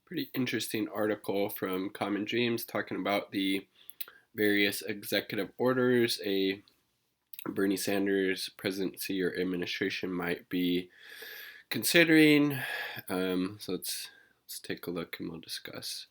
Pretty interesting article from Common Dreams talking about the various executive orders a Bernie Sanders presidency or administration might be considering. So let's take a look and we'll discuss.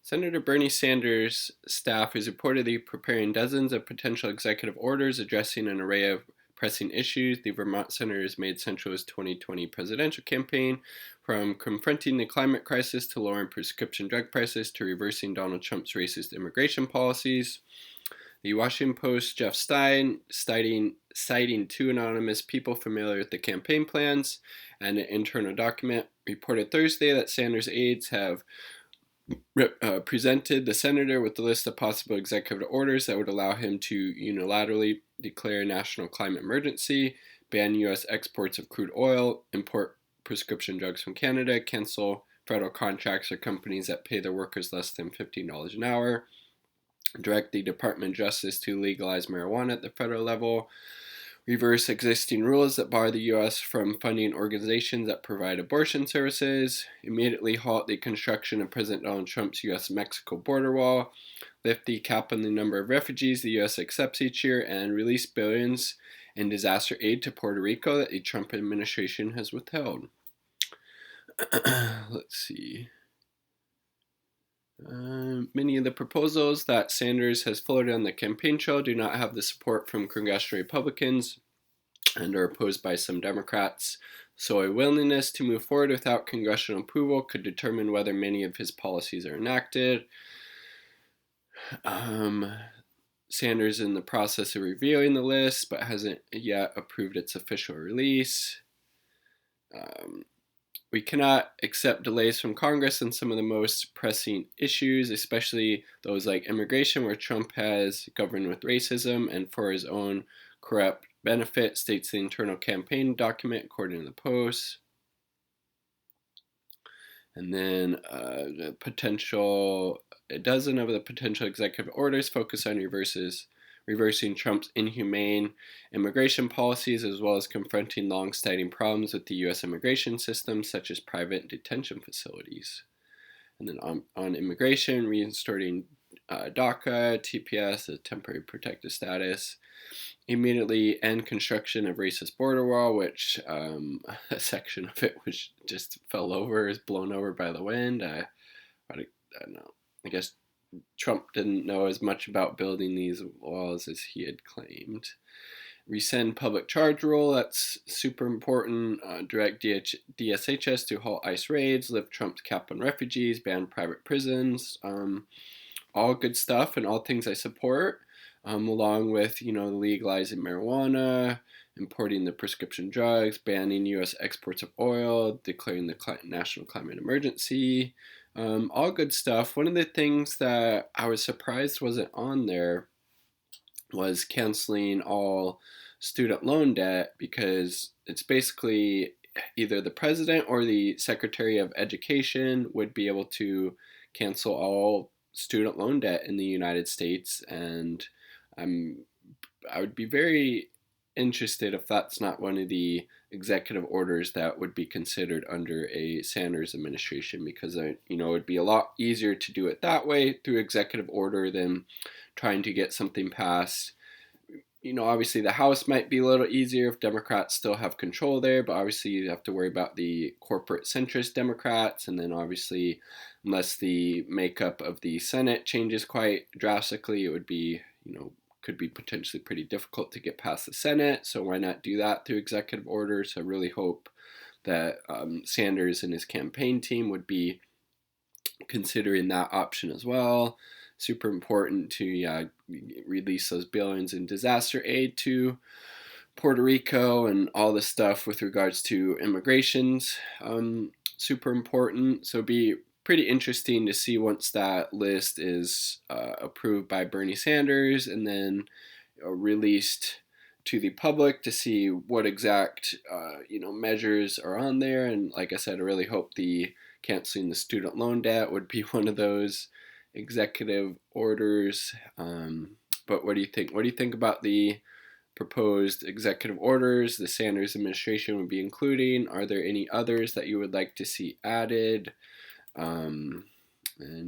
Senator Bernie Sanders' staff is reportedly preparing dozens of potential executive orders addressing an array of pressing issues the Vermont senator has made central to his 2020 presidential campaign, from confronting the climate crisis to lowering prescription drug prices to reversing Donald Trump's racist immigration policies. The Washington Post's Jeff Stein, citing two anonymous people familiar with the campaign plans and an internal document, reported Thursday that Sanders' aides have presented the senator with a list of possible executive orders that would allow him to unilaterally declare a national climate emergency, ban U.S. exports of crude oil, import prescription drugs from Canada, cancel federal contracts for companies that pay their workers less than $15 an hour, direct the Department of Justice to legalize marijuana at the federal level, reverse existing rules that bar the U.S. from funding organizations that provide abortion services, immediately halt the construction of President Donald Trump's U.S.-Mexico border wall, lift the cap on the number of refugees the U.S. accepts each year, and release billions in disaster aid to Puerto Rico that the Trump administration has withheld. Let's see. Many of the proposals that Sanders has floated on the campaign trail do not have the support from congressional Republicans and are opposed by some Democrats, so a willingness to move forward without congressional approval could determine whether many of his policies are enacted. Sanders is in the process of reviewing the list, but hasn't yet approved its official release. We cannot accept delays from Congress on some of the most pressing issues, especially those like immigration, where Trump has governed with racism and for his own corrupt benefit, states the internal campaign document, according to the Post. And then a dozen of the potential executive orders focus on reversing Trump's inhumane immigration policies, as well as confronting long-standing problems with the U.S. immigration system, such as private detention facilities. And then on immigration, reinstating DACA, TPS, the temporary protected status, immediately end construction of racist border wall, which a section of it was just fell over, is blown over by the wind. I don't know. I guess Trump didn't know as much about building these walls as he had claimed. Rescind public charge rule, that's super important. Direct DSHS to halt ICE raids, lift Trump's cap on refugees, ban private prisons. All good stuff and all things I support. Along with, legalizing marijuana, importing the prescription drugs, banning U.S. exports of oil, declaring the national climate emergency. All good stuff. One of the things that I was surprised wasn't on there was canceling all student loan debt, because it's basically either the president or the Secretary of Education would be able to cancel all student loan debt in the United States, and I would be very interested if that's not one of the executive orders that would be considered under a Sanders administration, because it would be a lot easier to do it that way through executive order than trying to get something passed. Obviously the House might be a little easier if Democrats still have control there, but obviously you have to worry about the corporate centrist Democrats, and then obviously unless the makeup of the Senate changes quite drastically, it would be, could be potentially pretty difficult to get past the Senate. So why not do that through executive order? So I really hope that Sanders and his campaign team would be considering that option as well. Super important to release those billions in disaster aid to Puerto Rico and all the stuff with regards to immigrations. Super important. So it'd be pretty interesting to see once that list is approved by Bernie Sanders and then released to the public, to see what exact measures are on there. And like I said, I really hope the canceling the student loan debt would be one of those executive orders. But what do you think? What do you think about the proposed executive orders the Sanders administration would be including? Are there any others that you would like to see added? And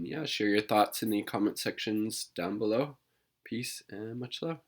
yeah, share your thoughts in the comment sections down below. Peace and much love.